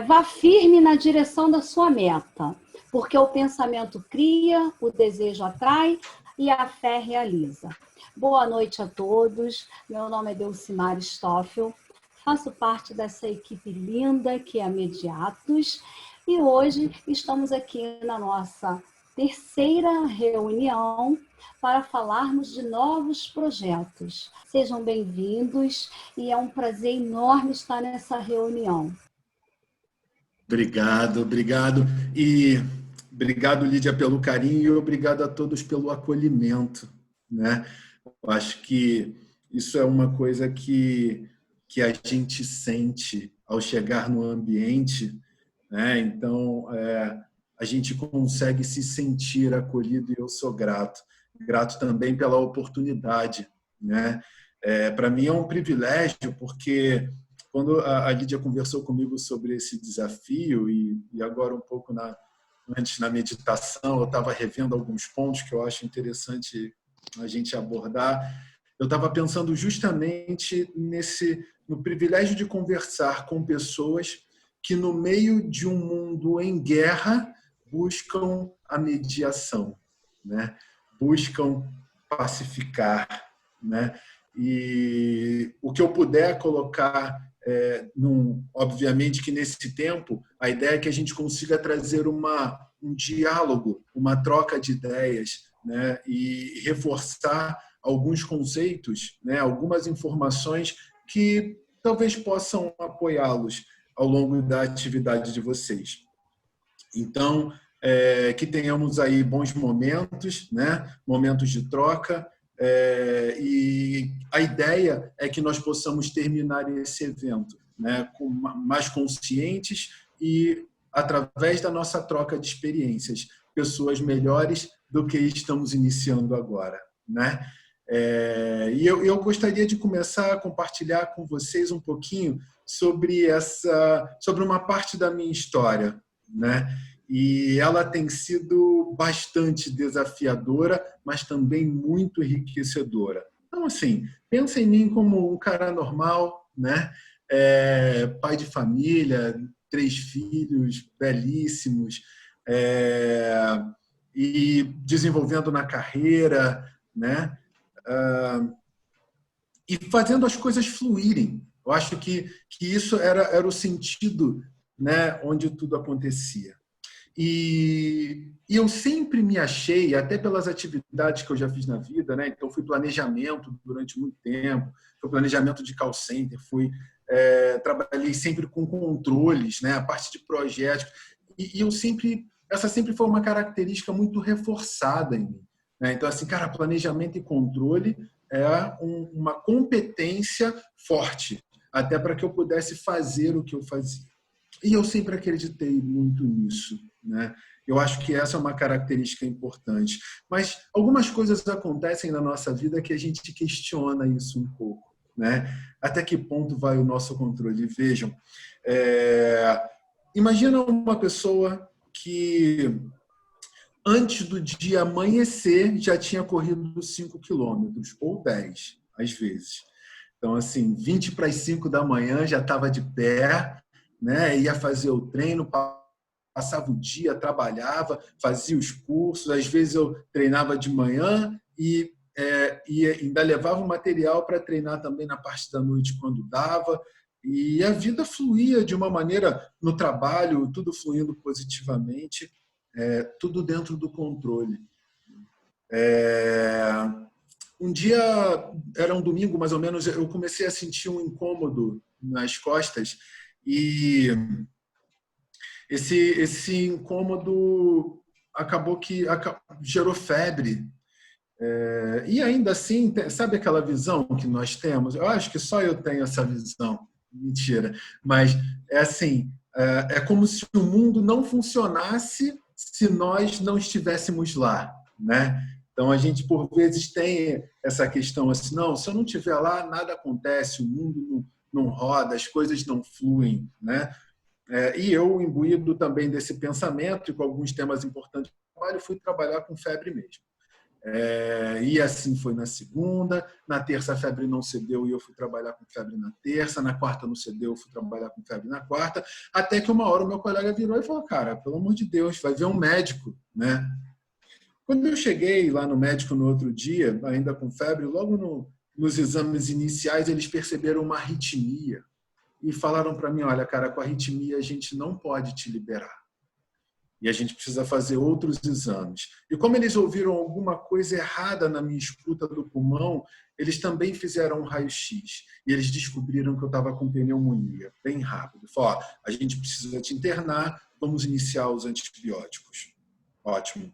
Vá firme na direção da sua meta, porque o pensamento cria, o desejo atrai e a fé realiza. Boa noite a todos. Meu nome é Delcimar Stoffel. Faço parte dessa equipe linda que é a Mediatos e hoje estamos aqui na nossa terceira reunião para falarmos de novos projetos. Sejam bem-vindos e é um prazer enorme estar nessa reunião. Obrigado. E obrigado, Lídia, pelo carinho e obrigado a todos pelo acolhimento, né? Eu acho que isso é uma coisa que a gente sente ao chegar no ambiente, né? Então, a gente consegue se sentir acolhido e eu sou grato. Grato também pela oportunidade, né? Para mim é um privilégio, porque quando a Lídia conversou comigo sobre esse desafio e agora um pouco antes na meditação, eu estava revendo alguns pontos que eu acho interessante a gente abordar. Eu estava pensando justamente no privilégio de conversar com pessoas que no meio de um mundo em guerra buscam a mediação, né? Buscam pacificar, né? E o que eu puder colocar, obviamente que nesse tempo a ideia é que a gente consiga trazer um diálogo, uma troca de ideias, né? E reforçar alguns conceitos, né? Algumas informações que talvez possam apoiá-los ao longo da atividade de vocês. Então, que tenhamos aí bons momentos, né? Momentos de troca, e a ideia é que nós possamos terminar esse evento, né? Mais conscientes e, através da nossa troca de experiências, pessoas melhores do que estamos iniciando agora, né? E eu gostaria de começar a compartilhar com vocês um pouquinho sobre uma parte da minha história, né? E ela tem sido bastante desafiadora, mas também muito enriquecedora. Então, assim, pensa em mim como um cara normal, né? Pai de família, 3 filhos belíssimos, e desenvolvendo na carreira, né? E fazendo as coisas fluírem. Eu acho que isso era o sentido, né, onde tudo acontecia. E eu sempre me achei, até pelas atividades que eu já fiz na vida, né? Então, fui planejamento durante muito tempo, fui planejamento de call center, trabalhei sempre com controles, né? A parte de projetos. E essa sempre foi uma característica muito reforçada em mim, né? Então, assim, cara, planejamento e controle é uma competência forte, até para que eu pudesse fazer o que eu fazia. E eu sempre acreditei muito nisso, né? Eu acho que essa é uma característica importante. Mas algumas coisas acontecem na nossa vida que a gente questiona isso um pouco, né? Até que ponto vai o nosso controle? Vejam, imagina uma pessoa que antes do dia amanhecer já tinha corrido 5 quilômetros, ou 10, às vezes. Então, assim, 20 para as 5 da manhã já estava de pé, né? Ia fazer o treino, passava o dia, trabalhava, fazia os cursos, às vezes eu treinava de manhã e ainda levava o material para treinar também na parte da noite quando dava, e a vida fluía de uma maneira no trabalho, tudo fluindo positivamente, tudo dentro do controle. Um dia, era um domingo mais ou menos, eu comecei a sentir um incômodo nas costas e esse incômodo acabou que gerou febre. E ainda assim, sabe aquela visão que nós temos? Eu acho que só eu tenho essa visão. Mentira. Mas é assim, é como se o mundo não funcionasse se nós não estivéssemos lá, né? Então, a gente, por vezes, tem essa questão assim, não, se eu não estiver lá, nada acontece, o mundo não roda, as coisas não fluem, né? E eu, imbuído também desse pensamento e com alguns temas importantes do trabalho, fui trabalhar com febre mesmo. E assim foi na segunda. Na terça a febre não cedeu e eu fui trabalhar com febre na terça. Na quarta não cedeu, eu fui trabalhar com febre na quarta. Até que uma hora o meu colega virou e falou: cara, pelo amor de Deus, vai ver um médico, né? Quando eu cheguei lá no médico no outro dia, ainda com febre, logo nos exames iniciais eles perceberam uma arritmia e falaram para mim: olha, cara, com arritmia a gente não pode te liberar. E a gente precisa fazer outros exames. E como eles ouviram alguma coisa errada na minha escuta do pulmão, eles também fizeram um raio-x. E eles descobriram que eu estava com pneumonia, bem rápido. Falaram: a gente precisa te internar, vamos iniciar os antibióticos. Ótimo.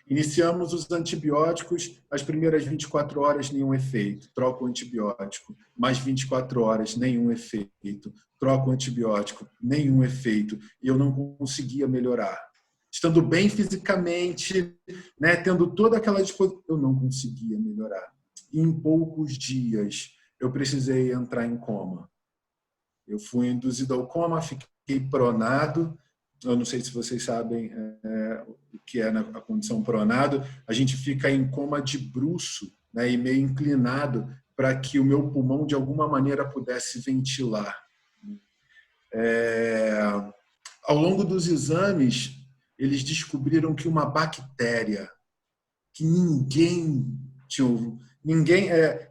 Iniciamos os antibióticos, as primeiras 24 horas, nenhum efeito. Troca o antibiótico. Mais 24 horas, nenhum efeito. Troca o antibiótico, nenhum efeito. E eu não conseguia melhorar. Estando bem fisicamente, né, tendo toda aquela disposição, eu não conseguia melhorar. E em poucos dias, eu precisei entrar em coma. Eu fui induzido ao coma, fiquei pronado. Eu não sei se vocês sabem o que é a condição pronado. A gente fica em coma de bruço, né, e meio inclinado para que o meu pulmão, de alguma maneira, pudesse ventilar. Ao longo dos exames, eles descobriram que uma bactéria que ninguém,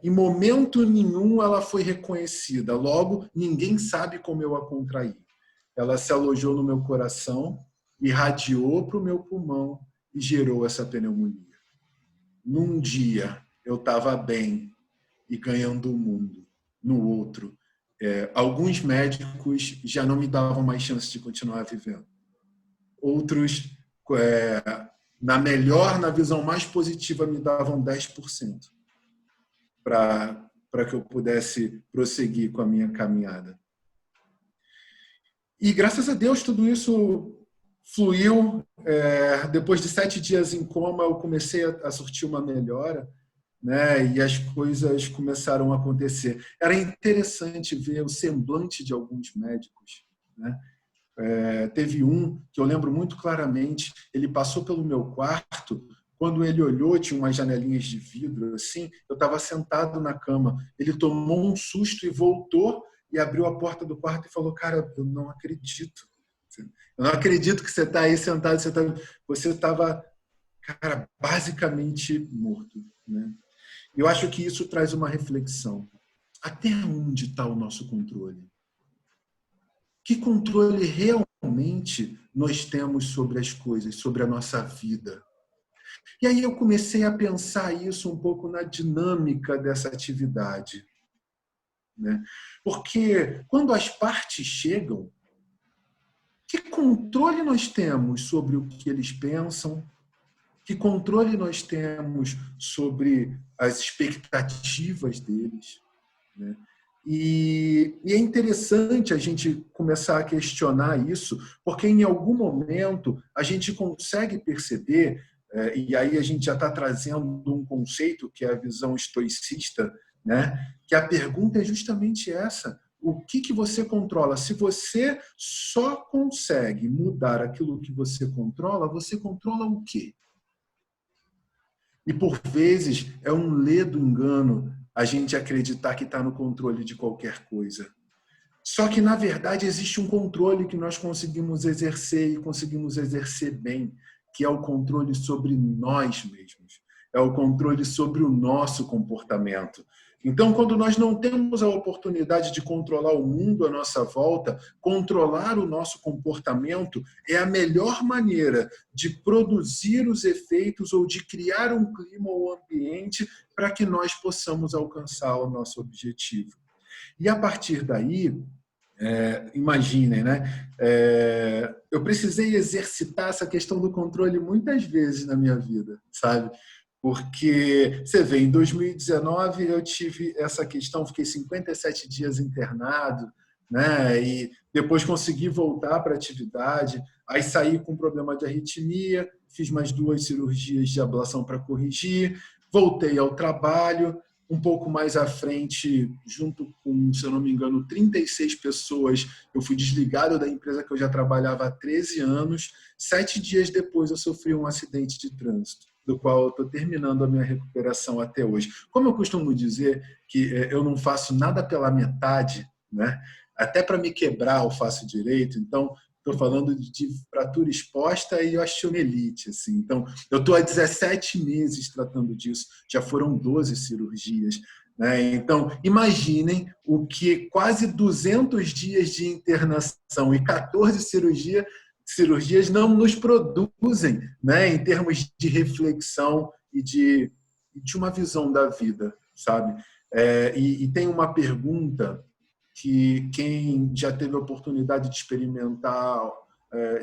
em momento nenhum ela foi reconhecida. Logo, ninguém sabe como eu a contraí. Ela se alojou no meu coração, irradiou para o meu pulmão e gerou essa pneumonia. Num dia, eu estava bem e ganhando o mundo. No outro, alguns médicos já não me davam mais chance de continuar vivendo. Outros, na visão mais positiva, me davam 10% para que eu pudesse prosseguir com a minha caminhada. E, graças a Deus, tudo isso fluiu. Depois de 7 dias em coma, eu comecei a surtir uma melhora, né? E as coisas começaram a acontecer. Era interessante ver o semblante de alguns médicos, né? Teve um que eu lembro muito claramente, ele passou pelo meu quarto, quando ele olhou, tinha umas janelinhas de vidro, assim, eu estava sentado na cama, ele tomou um susto e voltou e abriu a porta do quarto e falou: cara, eu não acredito. Eu não acredito que você está aí sentado, você estava, cara, basicamente morto, né? Eu acho que isso traz uma reflexão. Até onde está o nosso controle? Que controle realmente nós temos sobre as coisas, sobre a nossa vida? E aí eu comecei a pensar isso um pouco na dinâmica dessa atividade, né? Porque quando as partes chegam, que controle nós temos sobre o que eles pensam? Que controle nós temos sobre as expectativas deles, né? E é interessante a gente começar a questionar isso, porque em algum momento a gente consegue perceber, e aí a gente já está trazendo um conceito que é a visão estoicista, né? Que a pergunta é justamente essa: o que você controla? Se você só consegue mudar aquilo que você controla o quê? E, por vezes, é um ledo engano a gente acreditar que está no controle de qualquer coisa. Só que, na verdade, existe um controle que nós conseguimos exercer e conseguimos exercer bem, que é o controle sobre nós mesmos. É o controle sobre o nosso comportamento. Então, quando nós não temos a oportunidade de controlar o mundo à nossa volta, controlar o nosso comportamento é a melhor maneira de produzir os efeitos ou de criar um clima ou ambiente para que nós possamos alcançar o nosso objetivo. E a partir daí, imaginem, né? Eu precisei exercitar essa questão do controle muitas vezes na minha vida, sabe? Porque, você vê, em 2019 eu tive essa questão, fiquei 57 dias internado, né? E depois consegui voltar para a atividade, aí saí com problema de arritmia, fiz mais 2 cirurgias de ablação para corrigir, voltei ao trabalho. Um pouco mais à frente, junto com, se eu não me engano, 36 pessoas, eu fui desligado da empresa que eu já trabalhava há 13 anos. 7 dias depois eu sofri um acidente de trânsito. do qual eu estou terminando a minha recuperação até hoje. Como eu costumo dizer que eu não faço nada pela metade, né? Até para me quebrar eu faço direito, então estou falando de fratura exposta e osteomielite. Assim. Então, eu estou há 17 meses tratando disso, já foram 12 cirurgias. Né? Então, imaginem o que quase 200 dias de internação e 14 cirurgias não nos produzem, né? Em termos de reflexão e de uma visão da vida, sabe? E tem uma pergunta que quem já teve a oportunidade de experimentar,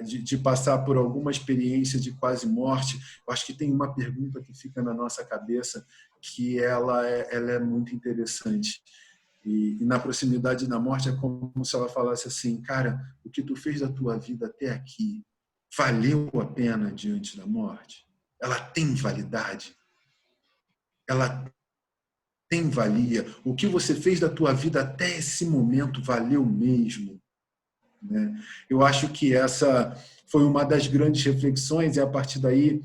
de passar por alguma experiência de quase morte, eu acho que tem uma pergunta que fica na nossa cabeça que ela é muito interessante. E na proximidade da morte é como se ela falasse assim, cara, o que tu fez da tua vida até aqui valeu a pena diante da morte? Ela tem validade? Ela tem valia? O que você fez da tua vida até esse momento valeu mesmo? Né? Eu acho que essa foi uma das grandes reflexões e a partir daí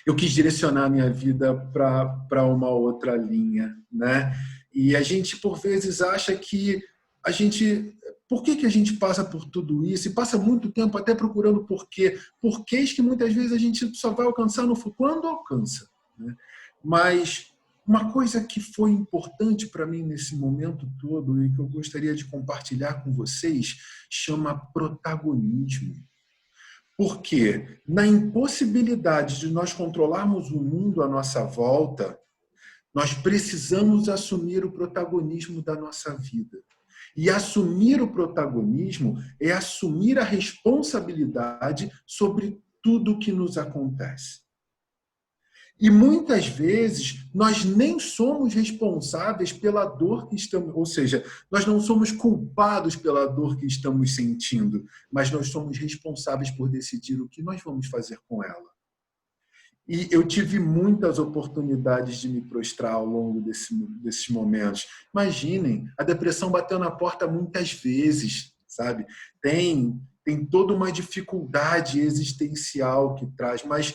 eu quis direcionar a minha vida para uma outra linha. Né? E a gente, por vezes, acha que a gente... Por que a gente passa por tudo isso? E passa muito tempo até procurando porquê. Porquês que muitas vezes a gente só vai alcançar no futuro quando alcança. Né? Mas uma coisa que foi importante para mim nesse momento todo e que eu gostaria de compartilhar com vocês chama protagonismo. Porque na impossibilidade de nós controlarmos o mundo à nossa volta, nós precisamos assumir o protagonismo da nossa vida. E assumir o protagonismo é assumir a responsabilidade sobre tudo o que nos acontece. E muitas vezes nós nem somos responsáveis pela dor que estamos, ou seja, nós não somos culpados pela dor que estamos sentindo, mas nós somos responsáveis por decidir o que nós vamos fazer com ela. E eu tive muitas oportunidades de me prostrar ao longo desses momentos. Imaginem, a depressão bateu na porta muitas vezes, sabe? Tem toda uma dificuldade existencial que traz, mas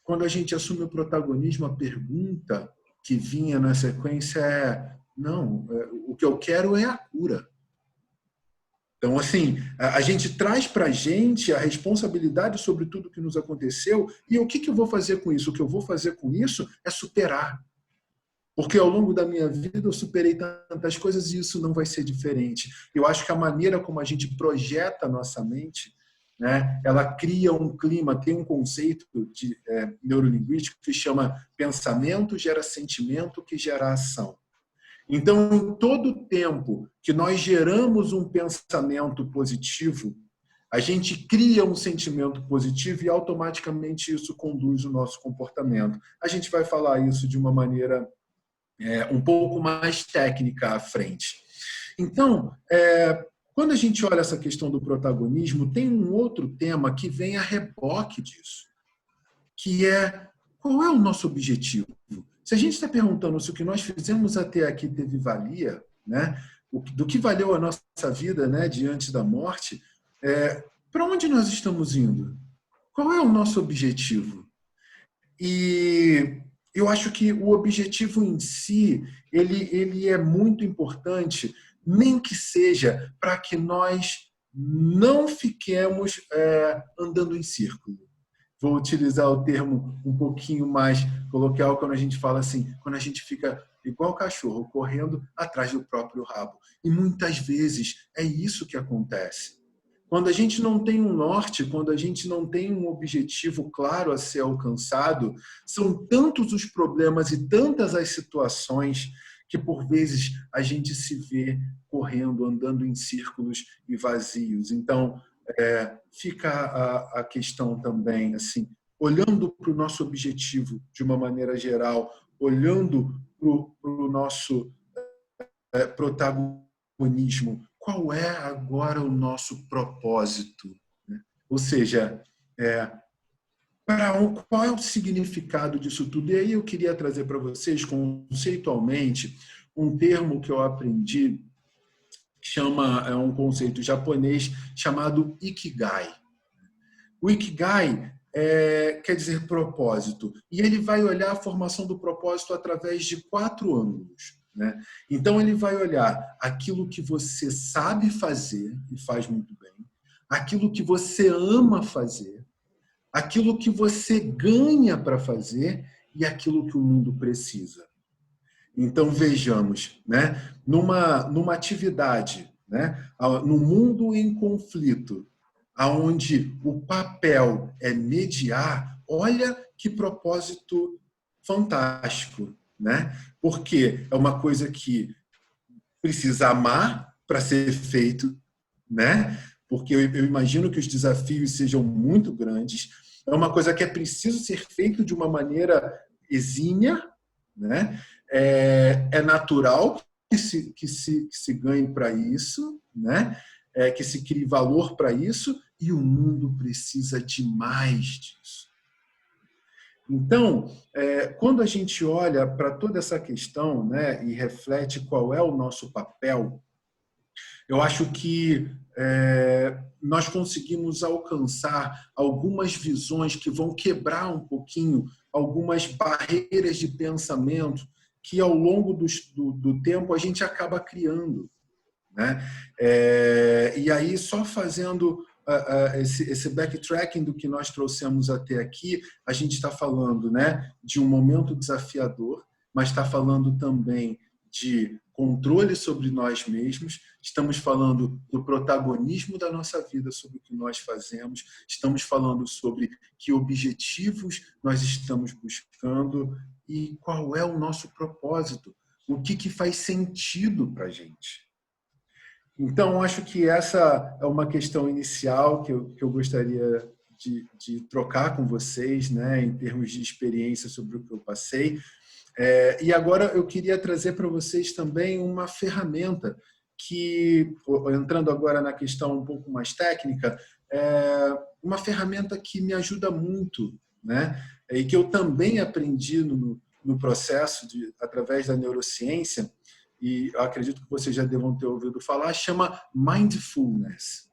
quando a gente assume o protagonismo, a pergunta que vinha na sequência não, o que eu quero é a cura. Então, assim, a gente traz para a gente a responsabilidade sobre tudo que nos aconteceu e o que eu vou fazer com isso? O que eu vou fazer com isso é superar. Porque ao longo da minha vida eu superei tantas coisas e isso não vai ser diferente. Eu acho que a maneira como a gente projeta a nossa mente, né, ela cria um clima, tem um conceito de neurolinguístico que chama pensamento gera sentimento que gera ação. Então, em todo tempo que nós geramos um pensamento positivo, a gente cria um sentimento positivo e automaticamente isso conduz o nosso comportamento. A gente vai falar isso de uma maneira um pouco mais técnica à frente. Então, quando a gente olha essa questão do protagonismo, tem um outro tema que vem a reboque disso, que é qual é o nosso objetivo? Se a gente está perguntando se o que nós fizemos até aqui teve valia, né, do que valeu a nossa vida, né, diante da morte, para onde nós estamos indo? Qual é o nosso objetivo? E eu acho que o objetivo em si, ele é muito importante, nem que seja para que nós não fiquemos andando em círculo. Vou utilizar o termo um pouquinho mais coloquial quando a gente fala assim, quando a gente fica igual cachorro, correndo atrás do próprio rabo. E muitas vezes é isso que acontece. Quando a gente não tem um norte, quando a gente não tem um objetivo claro a ser alcançado, são tantos os problemas e tantas as situações que, por vezes, a gente se vê correndo, andando em círculos e vazios. Então, fica a questão também, assim, olhando para o nosso objetivo de uma maneira geral, olhando para o nosso protagonismo, qual é agora o nosso propósito? Ou seja, qual é o significado disso tudo? E aí eu queria trazer para vocês, conceitualmente, um termo que eu aprendi, é um conceito japonês chamado Ikigai. O Ikigai quer dizer propósito? E ele vai olhar a formação do propósito através de 4 ângulos, né? Então, ele vai olhar aquilo que você sabe fazer e faz muito bem, aquilo que você ama fazer, aquilo que você ganha para fazer e aquilo que o mundo precisa. Então, vejamos, né? Numa atividade, né? No mundo em conflito, onde o papel é mediar, olha que propósito fantástico, né? Porque é uma coisa que precisa amar para ser feito, né? Porque eu imagino que os desafios sejam muito grandes. É uma coisa que é preciso ser feito de uma maneira exímia, né? É natural que se ganhe para isso, né? Que se crie valor para isso, e o mundo precisa de mais disso. Então, quando a gente olha para toda essa questão, né, e reflete qual é o nosso papel, eu acho que nós conseguimos alcançar algumas visões que vão quebrar um pouquinho algumas barreiras de pensamento que, ao longo do tempo, a gente acaba criando, né? E aí, só fazendo esse backtracking do que nós trouxemos até aqui, a gente está falando, né, de um momento desafiador, mas está falando também de controle sobre nós mesmos, estamos falando do protagonismo da nossa vida sobre o que nós fazemos, estamos falando sobre que objetivos nós estamos buscando e qual é o nosso propósito, o que faz sentido para a gente. Então, acho que essa é uma questão inicial que eu gostaria de trocar com vocês, né, em termos de experiência sobre o que eu passei. E agora eu queria trazer para vocês também uma ferramenta que, entrando agora na questão um pouco mais técnica, uma ferramenta que me ajuda muito, né, e que eu também aprendi no processo, através da neurociência, e eu acredito que vocês já devam ter ouvido falar, chama Mindfulness,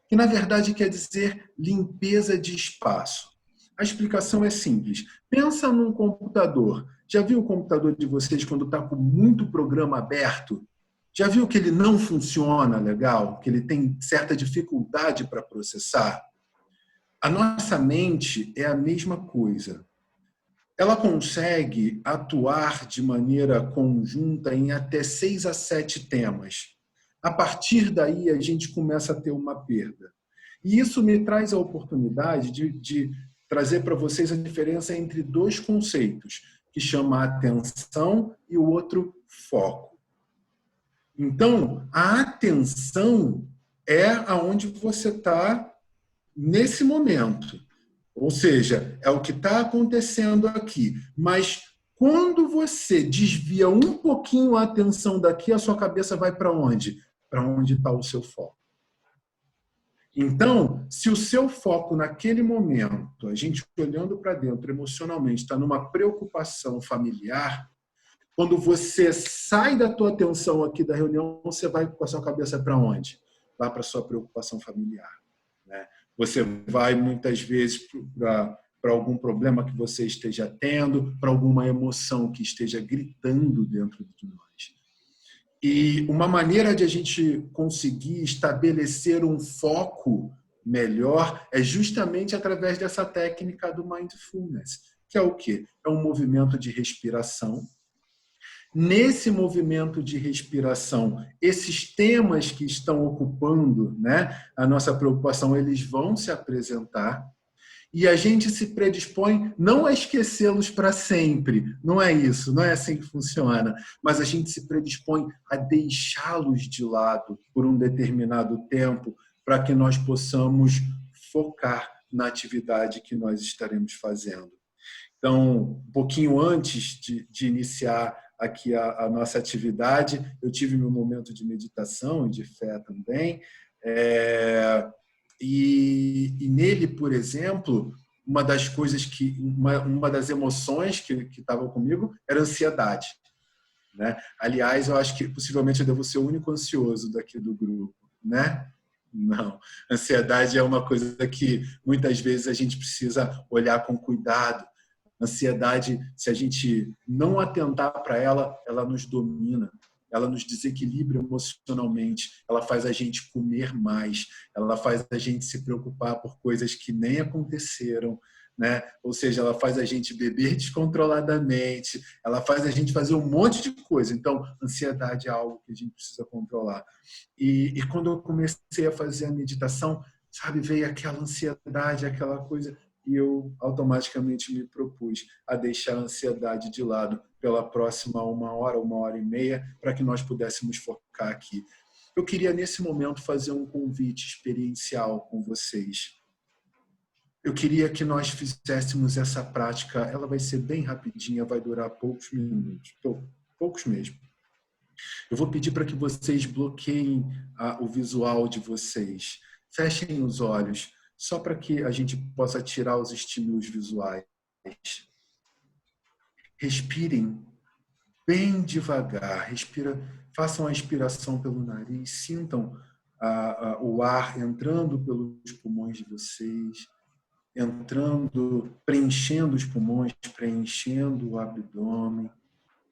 que na verdade quer dizer limpeza de espaço. A explicação é simples. Pensa num computador. Já viu o computador de vocês quando está com muito programa aberto? Já viu que ele não funciona legal? Que ele tem certa dificuldade para processar? A nossa mente é a mesma coisa. Ela consegue atuar de maneira conjunta em até 6 a 7 temas. A partir daí, a gente começa a ter uma perda. E isso me traz a oportunidade de trazer para vocês a diferença entre 2 conceitos, que chama atenção e o outro foco. Então, a atenção é aonde você está nesse momento. Ou seja, é o que está acontecendo aqui. Mas quando você desvia um pouquinho a atenção daqui, a sua cabeça vai para onde? Para onde está o seu foco. Então, se o seu foco naquele momento, a gente olhando para dentro emocionalmente, está numa preocupação familiar, quando você sai da tua atenção aqui da reunião, você vai com a sua cabeça para onde? Vai para a sua preocupação familiar, né? Você vai, muitas vezes, para algum problema que você esteja tendo, para alguma emoção que esteja gritando dentro de nós. E uma maneira de a gente conseguir estabelecer um foco melhor é justamente através dessa técnica do Mindfulness, que é o quê? É um movimento de respiração. Nesse movimento de respiração, esses temas que estão ocupando, né, a nossa preocupação, eles vão se apresentar e a gente se predispõe não a esquecê-los para sempre. Não é isso, não é assim que funciona. Mas a gente se predispõe a deixá-los de lado por um determinado tempo para que nós possamos focar na atividade que nós estaremos fazendo. Então, um pouquinho antes de iniciar aqui a nossa atividade, eu tive meu momento de meditação e de fé também, e nele, por exemplo, uma das coisas uma das emoções que estavam comigo era ansiedade, né? Aliás, eu acho que possivelmente eu devo ser o único ansioso daqui do grupo, né? Não. Ansiedade é uma coisa que muitas vezes a gente precisa olhar com cuidado. Ansiedade, se a gente não atentar para ela, ela nos domina, ela nos desequilibra emocionalmente, ela faz a gente comer mais, ela faz a gente se preocupar por coisas que nem aconteceram, né? Ou seja, ela faz a gente beber descontroladamente, ela faz a gente fazer um monte de coisa. Então, ansiedade é algo que a gente precisa controlar. E quando eu comecei a fazer a meditação, sabe, veio aquela ansiedade, aquela coisa, e eu automaticamente me propus a deixar a ansiedade de lado pela próxima 1 hora, 1 hora e meia, para que nós pudéssemos focar aqui. Eu queria, nesse momento, fazer um convite experiencial com vocês. Eu queria que nós fizéssemos essa prática, ela vai ser bem rapidinha, vai durar poucos minutos, poucos mesmo. Eu vou pedir para que vocês bloqueiem o visual de vocês. Fechem os olhos, só para que a gente possa tirar os estímulos visuais. Respirem bem devagar. Façam a expiração pelo nariz, sintam o ar entrando pelos pulmões de vocês, preenchendo os pulmões, preenchendo o abdômen.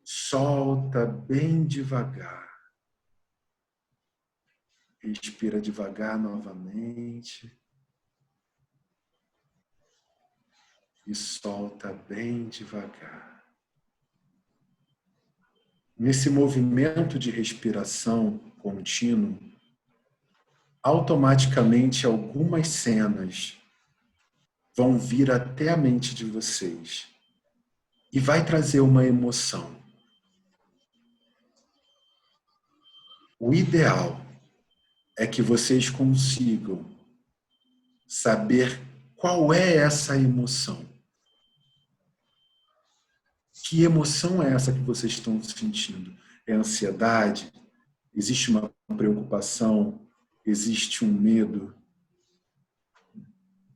Solta bem devagar. Respira devagar novamente. E solta bem devagar. Nesse movimento de respiração contínuo, automaticamente algumas cenas vão vir até a mente de vocês e vai trazer uma emoção. O ideal é que vocês consigam saber qual é essa emoção. Que emoção é essa que vocês estão sentindo? É ansiedade? Existe uma preocupação? Existe um medo?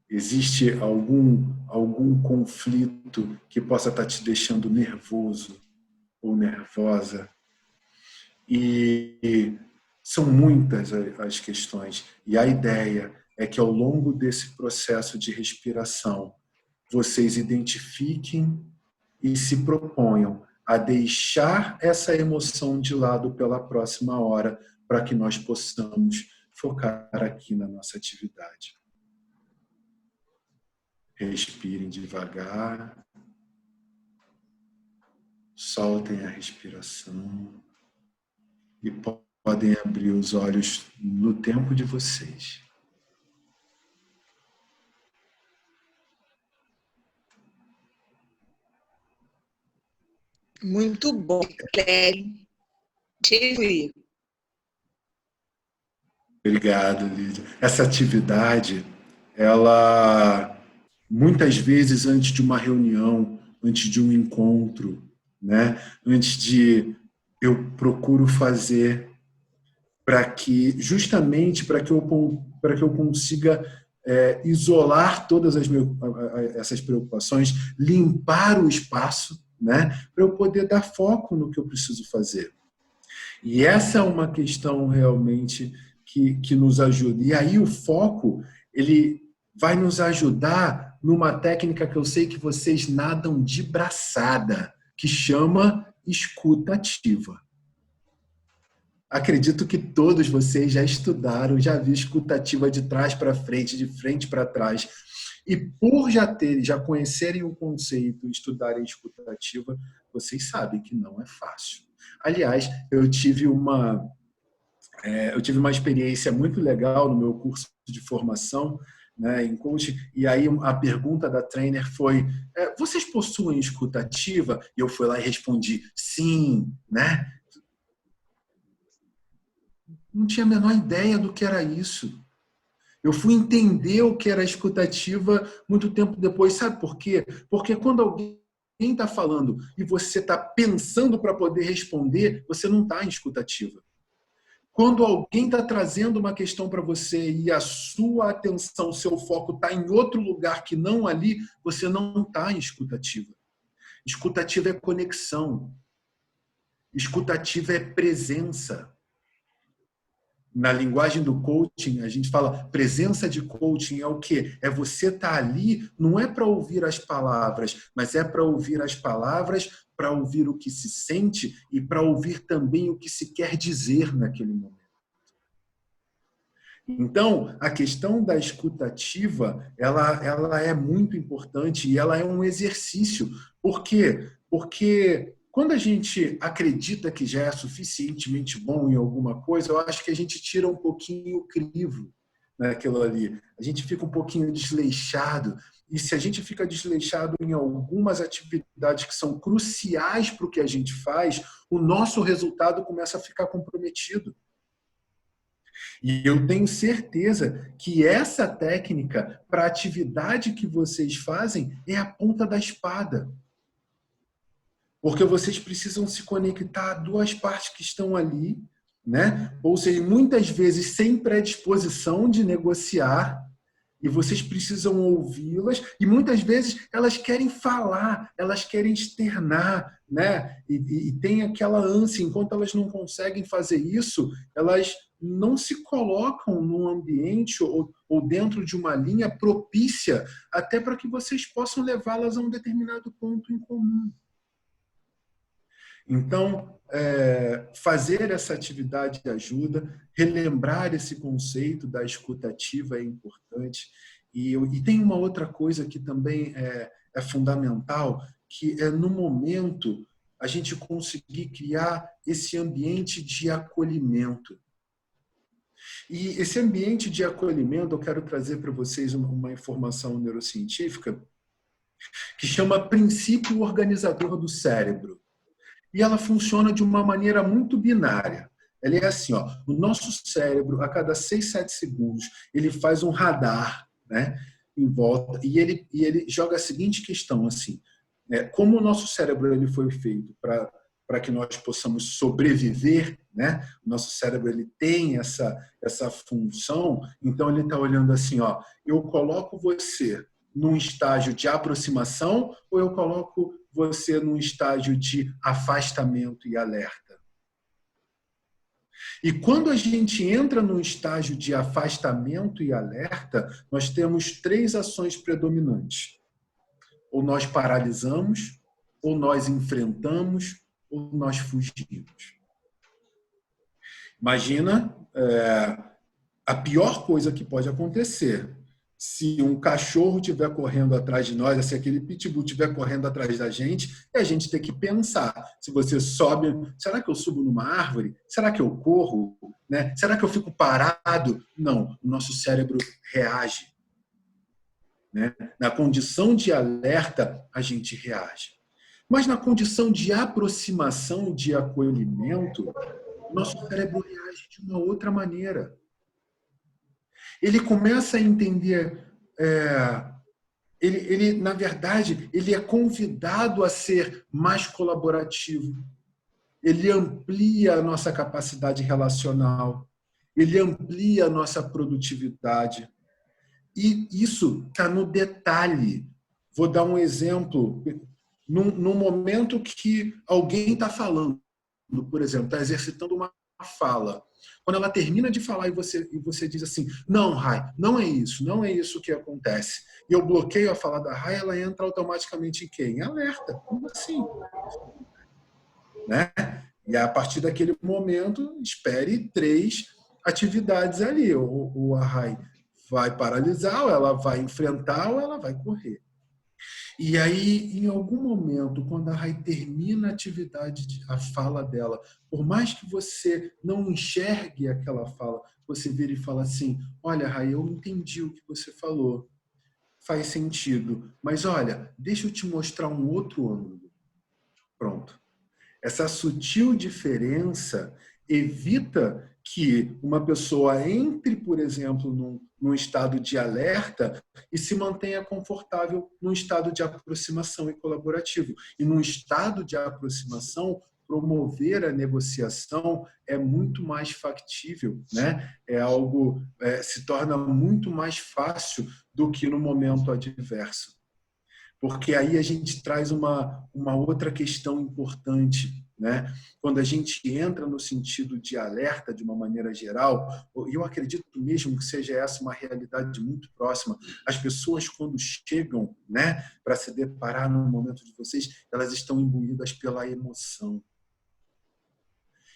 Existe algum conflito que possa estar te deixando nervoso ou nervosa? E são muitas as questões. E a ideia é que ao longo desse processo de respiração, vocês identifiquem e se proponham a deixar essa emoção de lado pela próxima hora, para que nós possamos focar aqui na nossa atividade. Respirem devagar. Soltem a respiração. E podem abrir os olhos no tempo de vocês. Muito bom, Clério. Obrigado, Lídia. Essa atividade, ela, muitas vezes, antes de uma reunião, antes de um encontro, né? Eu procuro fazer justamente para que eu consiga isolar todas essas preocupações, limpar o espaço, né, para eu poder dar foco no que eu preciso fazer. E essa é uma questão realmente que nos ajuda. E aí o foco, ele vai nos ajudar numa técnica que eu sei que vocês nadam de braçada, que chama escuta ativa. Acredito que todos vocês já estudaram, já viram escuta ativa de trás para frente, de frente para trás. E por já conhecerem o conceito e estudarem escuta ativa, vocês sabem que não é fácil. Aliás, eu tive uma experiência muito legal no meu curso de formação, né, em coaching, e aí a pergunta da trainer foi: vocês possuem escuta ativa? E eu fui lá e respondi: sim, né? Não tinha a menor ideia do que era isso. Eu fui entender o que era escuta ativa muito tempo depois. Sabe por quê? Porque quando alguém está falando e você está pensando para poder responder, você não está em escuta ativa. Quando alguém está trazendo uma questão para você e a sua atenção, seu foco está em outro lugar que não ali, você não está em escuta ativa. Escuta ativa é conexão. Escuta ativa é presença. Na linguagem do coaching, a gente fala presença de coaching é o quê? É você estar ali, não é para ouvir as palavras, mas é para ouvir as palavras, para ouvir o que se sente e para ouvir também o que se quer dizer naquele momento. Então, a questão da escutativa, ela é muito importante e ela é um exercício. Por quê? Porque quando a gente acredita que já é suficientemente bom em alguma coisa, eu acho que a gente tira um pouquinho o crivo naquilo ali. A gente fica um pouquinho desleixado. E se a gente fica desleixado em algumas atividades que são cruciais para o que a gente faz, o nosso resultado começa a ficar comprometido. E eu tenho certeza que essa técnica, para a atividade que vocês fazem, é a ponta da espada. Porque vocês precisam se conectar a duas partes que estão ali, né? Ou seja, muitas vezes sem predisposição de negociar, e vocês precisam ouvi-las, e muitas vezes elas querem falar, elas querem externar, né? E tem aquela ânsia, enquanto elas não conseguem fazer isso, elas não se colocam num ambiente ou dentro de uma linha propícia até para que vocês possam levá-las a um determinado ponto em comum. Então, fazer essa atividade ajuda, relembrar esse conceito da escutativa é importante. E tem uma outra coisa que também é fundamental, que é no momento a gente conseguir criar esse ambiente de acolhimento. E esse ambiente de acolhimento, eu quero trazer para vocês uma informação neurocientífica que chama princípio organizador do cérebro. E ela funciona de uma maneira muito binária. Ela é assim, ó, o nosso cérebro, a cada 6, 7 segundos, ele faz um radar, né, em volta, e ele joga a seguinte questão, assim, como o nosso cérebro ele foi feito para que nós possamos sobreviver, né? O nosso cérebro ele tem essa função, então ele está olhando assim, ó, eu coloco você num estágio de aproximação ou eu coloco você num estágio de afastamento e alerta? E quando a gente entra num estágio de afastamento e alerta, nós temos 3 ações predominantes. Ou nós paralisamos, ou nós enfrentamos, ou nós fugimos. Imagina a pior coisa que pode acontecer. Se um cachorro estiver correndo atrás de nós, se aquele pitbull estiver correndo atrás da gente, é a gente ter que pensar. Se você sobe, será que eu subo numa árvore? Será que eu corro? Né? Será que eu fico parado? Não, o nosso cérebro reage. Né? Na condição de alerta, a gente reage. Mas na condição de aproximação, de acolhimento, o nosso cérebro reage de uma outra maneira. Ele começa a entender, na verdade, ele é convidado a ser mais colaborativo. Ele amplia a nossa capacidade relacional. Ele amplia a nossa produtividade. E isso está no detalhe. Vou dar um exemplo. Num momento que alguém está falando, por exemplo, está exercitando uma fala. Quando ela termina de falar e você diz assim, não, Rai, não é isso que acontece. E eu bloqueio a fala da Rai, ela entra automaticamente em quem? Em alerta. Como assim? Né? E a partir daquele momento, espere 3 atividades ali. Ou a Rai vai paralisar, ou ela vai enfrentar, ou ela vai correr. E aí, em algum momento, quando a Rai termina a atividade, a fala dela, por mais que você não enxergue aquela fala, você vira e fala assim, olha, Rai, eu entendi o que você falou, faz sentido, mas olha, deixa eu te mostrar um outro ângulo. Pronto. Essa sutil diferença evita que uma pessoa entre, por exemplo, num estado de alerta e se mantenha confortável num estado de aproximação e colaborativo. E num estado de aproximação, promover a negociação é muito mais factível, né? É algo, se torna muito mais fácil do que no momento adverso. Porque aí a gente traz uma outra questão importante. né? Quando a gente entra no sentido de alerta de uma maneira geral, e eu acredito mesmo que seja essa uma realidade muito próxima, as pessoas quando chegam, né, para se deparar no momento de vocês, elas estão imbuídas pela emoção.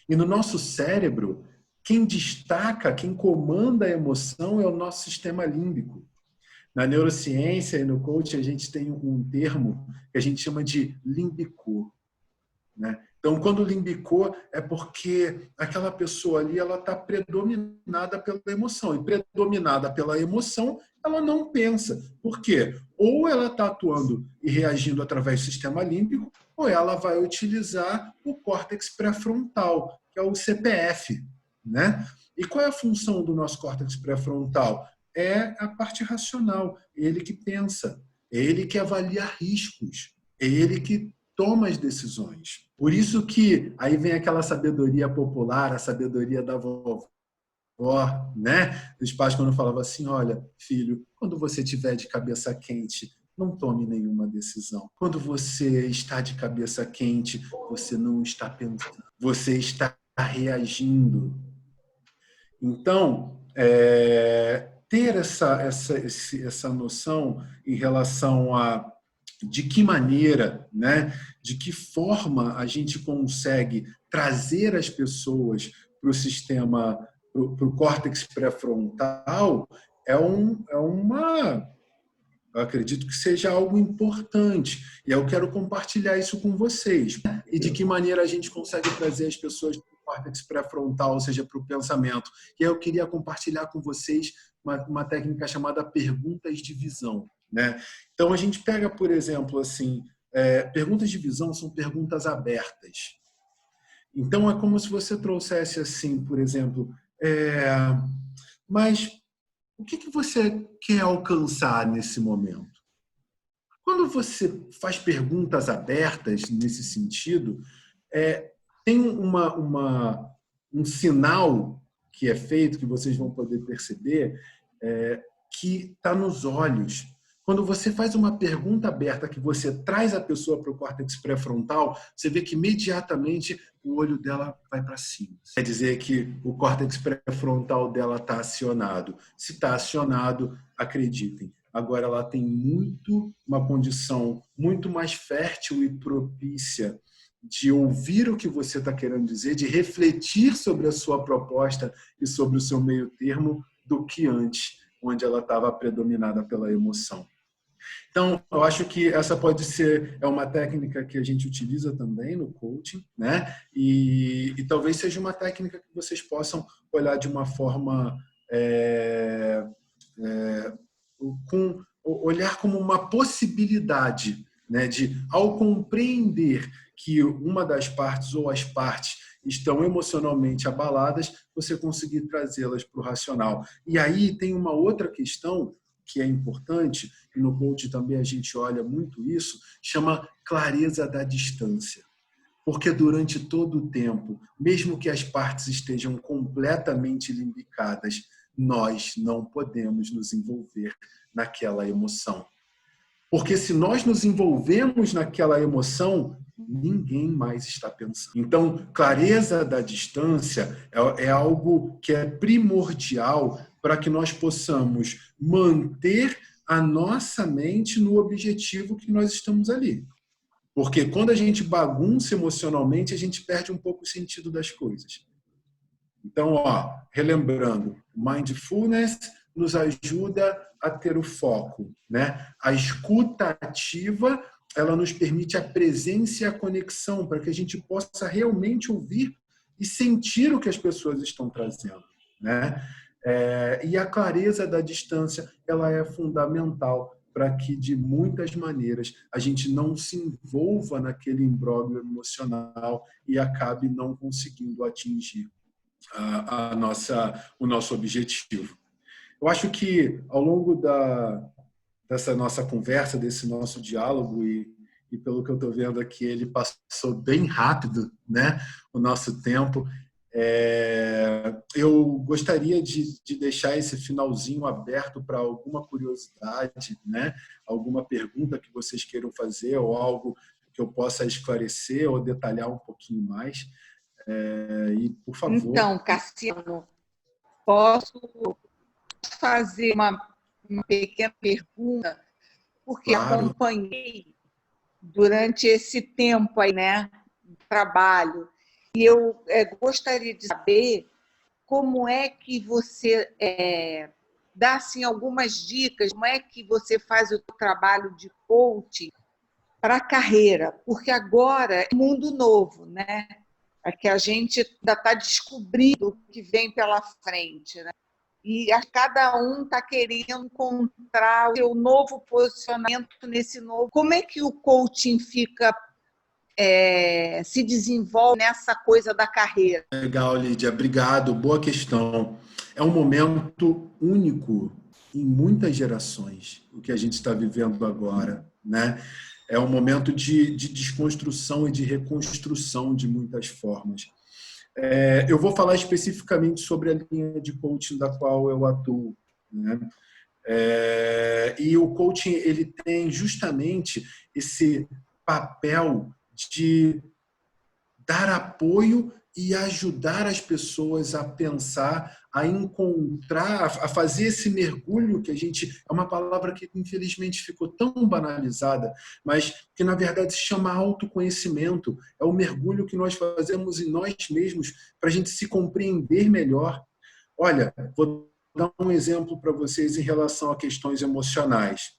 E no nosso cérebro, quem destaca, quem comanda a emoção é o nosso sistema límbico. Na neurociência e no coaching, a gente tem um termo que a gente chama de limbicô, né? Então, quando limbicô, é porque aquela pessoa ali ela está predominada pela emoção. E predominada pela emoção, ela não pensa. Por quê? Ou ela está atuando e reagindo através do sistema límbico, ou ela vai utilizar o córtex pré-frontal, que é o CPF, né? E qual é a função do nosso córtex pré-frontal? É a parte racional, ele que pensa, é ele que avalia riscos, é ele que toma as decisões. Por isso que aí vem aquela sabedoria popular, a sabedoria da vovó, né? Dos pais quando falavam assim, olha, filho, quando você estiver de cabeça quente, não tome nenhuma decisão. Quando você está de cabeça quente, você não está pensando, você está reagindo. Então, ter essa noção em relação a de que maneira, né, de que forma a gente consegue trazer as pessoas para o sistema, para o córtex pré-frontal, eu acredito que seja algo importante. E eu quero compartilhar isso com vocês. E de que maneira a gente consegue trazer as pessoas para o córtex pré-frontal, ou seja, para o pensamento. E aí eu queria compartilhar com vocês uma técnica chamada perguntas de visão, né? Então, a gente pega, por exemplo, assim, perguntas de visão são perguntas abertas. Então, é como se você trouxesse assim, por exemplo, mas o que você quer alcançar nesse momento? Quando você faz perguntas abertas nesse sentido, tem um sinal que é feito, que vocês vão poder perceber, que está nos olhos. Quando você faz uma pergunta aberta, que você traz a pessoa para o córtex pré-frontal, você vê que imediatamente o olho dela vai para cima. Quer dizer que o córtex pré-frontal dela está acionado. Se está acionado, acreditem, agora ela tem uma condição muito mais fértil e propícia de ouvir o que você está querendo dizer, de refletir sobre a sua proposta e sobre o seu meio termo, do que antes, onde ela estava predominada pela emoção. Então, eu acho que essa pode ser uma técnica que a gente utiliza também no coaching, né? E talvez seja uma técnica que vocês possam olhar de uma forma olhar como uma possibilidade, né? De, ao compreender que uma das partes ou as partes estão emocionalmente abaladas, você conseguir trazê-las para o racional. E aí tem uma outra questão que é importante, e no coaching também a gente olha muito isso, chama clareza da distância. Porque durante todo o tempo, mesmo que as partes estejam completamente limbicadas, nós não podemos nos envolver naquela emoção. Porque se nós nos envolvemos naquela emoção, ninguém mais está pensando. Então, clareza da distância é algo que é primordial para que nós possamos manter a nossa mente no objetivo que nós estamos ali. Porque quando a gente bagunça emocionalmente, a gente perde um pouco o sentido das coisas. Então, relembrando, mindfulness nos ajuda a ter o foco, né? A escuta ativa, ela nos permite a presença e a conexão para que a gente possa realmente ouvir e sentir o que as pessoas estão trazendo, né? E a clareza da distância, ela é fundamental para que, de muitas maneiras, a gente não se envolva naquele imbróglio emocional e acabe não conseguindo atingir o nosso objetivo. Eu acho que, ao longo dessa nossa conversa, desse nosso diálogo, e pelo que eu estou vendo aqui, ele passou bem rápido, né, o nosso tempo. Eu gostaria de deixar esse finalzinho aberto para alguma curiosidade, né, alguma pergunta que vocês queiram fazer ou algo que eu possa esclarecer ou detalhar um pouquinho mais. E, por favor... Então, Cassiano, posso fazer uma pequena pergunta? Porque Claro. acompanhei durante esse tempo aí, né, de trabalho, e eu gostaria de saber como é que você dá assim, algumas dicas, como é que você faz o seu trabalho de coaching para a carreira, porque agora é um mundo novo, né? É que a gente ainda está descobrindo o que vem pela frente, né? E cada um está querendo encontrar o seu novo posicionamento nesse novo. Como é que o coaching fica, se desenvolve nessa coisa da carreira? Legal, Lídia. Obrigado. Boa questão. É um momento único em muitas gerações, o que a gente está vivendo agora, né? É um momento de desconstrução e de reconstrução de muitas formas. Eu vou falar especificamente sobre a linha de coaching da qual eu atuo, né? E o coaching ele tem justamente esse papel de dar apoio e ajudar as pessoas a pensar, a encontrar, a fazer esse mergulho que a gente... É uma palavra que, infelizmente, ficou tão banalizada, mas que, na verdade, se chama autoconhecimento. É o mergulho que nós fazemos em nós mesmos para a gente se compreender melhor. Olha, vou dar um exemplo para vocês em relação a questões emocionais.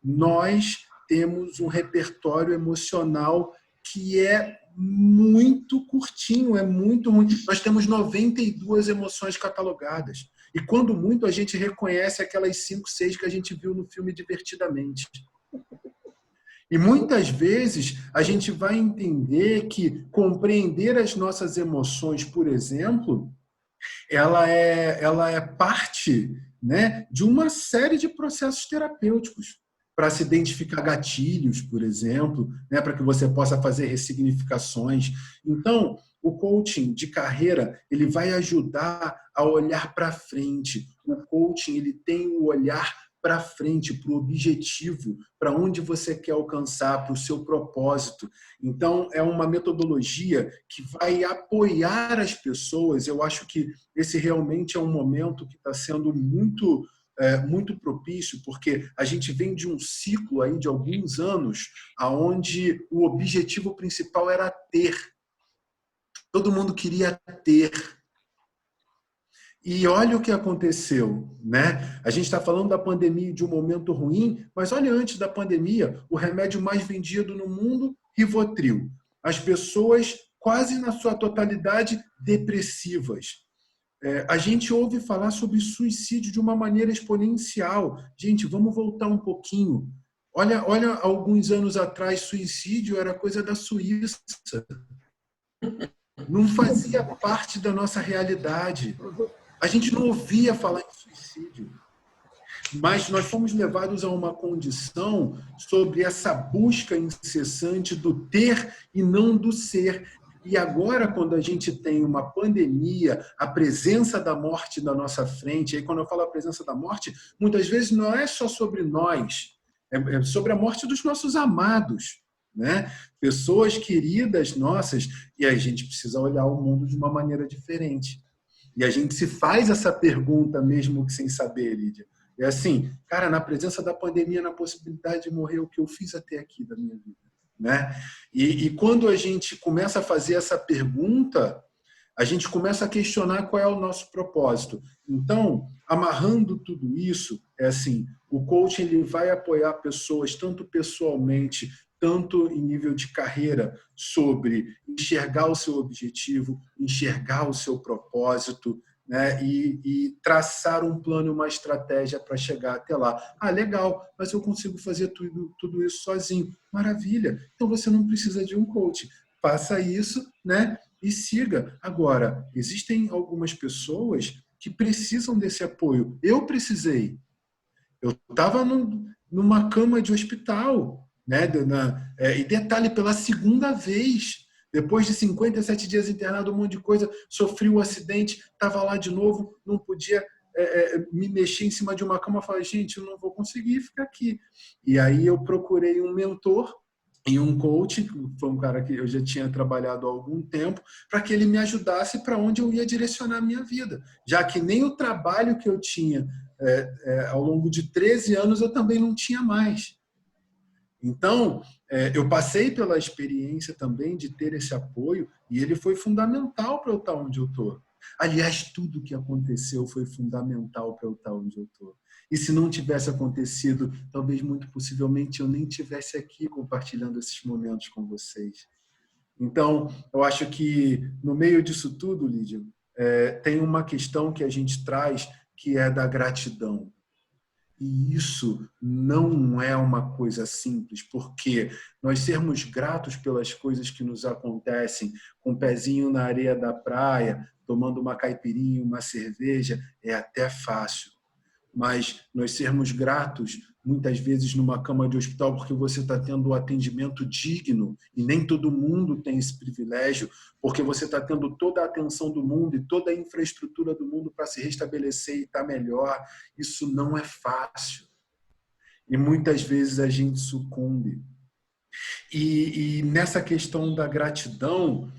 Nós temos um repertório emocional que é muito curtinho, é muito ruim. Nós temos 92 emoções catalogadas. E quando muito, a gente reconhece aquelas 5, 6 que a gente viu no filme Divertidamente. E muitas vezes a gente vai entender que compreender as nossas emoções, por exemplo, ela é parte, né, de uma série de processos terapêuticos para se identificar gatilhos, por exemplo, né, para que você possa fazer ressignificações. Então, o coaching de carreira ele vai ajudar a olhar para frente. O coaching ele tem o olhar para frente, para o objetivo, para onde você quer alcançar, para o seu propósito. Então, é uma metodologia que vai apoiar as pessoas. Eu acho que esse realmente é um momento que está sendo muito propício, porque a gente vem de um ciclo aí de alguns anos onde o objetivo principal era ter. Todo mundo queria ter. E olha o que aconteceu, né? A gente está falando da pandemia de um momento ruim, mas olha antes da pandemia, o remédio mais vendido no mundo, Rivotril. As pessoas, quase na sua totalidade, depressivas. A gente ouve falar sobre suicídio de uma maneira exponencial. Gente, vamos voltar um pouquinho. Olha, alguns anos atrás, suicídio era coisa da Suíça. Não fazia parte da nossa realidade. A gente não ouvia falar em suicídio. Mas nós fomos levados a uma condição sobre essa busca incessante do ter e não do ser. E agora, quando a gente tem uma pandemia, a presença da morte na nossa frente, aí quando eu falo a presença da morte, muitas vezes não é só sobre nós, é sobre a morte dos nossos amados, né? Pessoas queridas nossas, e a gente precisa olhar o mundo de uma maneira diferente. E a gente se faz essa pergunta mesmo que sem saber, Lídia. É assim, cara, na presença da pandemia, na possibilidade de morrer, o que eu fiz até aqui da minha vida? Né? E quando a gente começa a fazer essa pergunta, a gente começa a questionar qual é o nosso propósito. Então, amarrando tudo isso, é assim, o coaching ele vai apoiar pessoas, tanto pessoalmente, tanto em nível de carreira, sobre enxergar o seu objetivo, enxergar o seu propósito, né? E traçar um plano, uma estratégia para chegar até lá. Ah, legal, mas eu consigo fazer tudo isso sozinho. Maravilha, então você não precisa de um coach. Faça isso, né? E siga. Agora, existem algumas pessoas que precisam desse apoio. Eu precisei. Eu estava numa cama de hospital, né? E detalhe, pela segunda vez. Depois de 57 dias internado, um monte de coisa, sofri um acidente, estava lá de novo, não podia me mexer em cima de uma cama. Falei, gente, eu não vou conseguir ficar aqui. E aí eu procurei um mentor, em um coach, que foi um cara que eu já tinha trabalhado há algum tempo, para que ele me ajudasse para onde eu ia direcionar a minha vida. Já que nem o trabalho que eu tinha ao longo de 13 anos eu também não tinha mais. Então, eu passei pela experiência também de ter esse apoio e ele foi fundamental para eu estar onde eu estou. Aliás, tudo que aconteceu foi fundamental para eu estar onde eu estou. E se não tivesse acontecido, talvez muito possivelmente eu nem estivesse aqui compartilhando esses momentos com vocês. Então, eu acho que no meio disso tudo, Lídia, tem uma questão que a gente traz que é da gratidão. E isso não é uma coisa simples, porque nós sermos gratos pelas coisas que nos acontecem, com o pezinho na areia da praia, tomando uma caipirinha, uma cerveja, é até fácil. Mas nós sermos gratos, muitas vezes numa cama de hospital, porque você está tendo um atendimento digno, e nem todo mundo tem esse privilégio, porque você está tendo toda a atenção do mundo e toda a infraestrutura do mundo para se restabelecer e estar melhor. Isso não é fácil. E muitas vezes a gente sucumbe. E nessa questão da gratidão,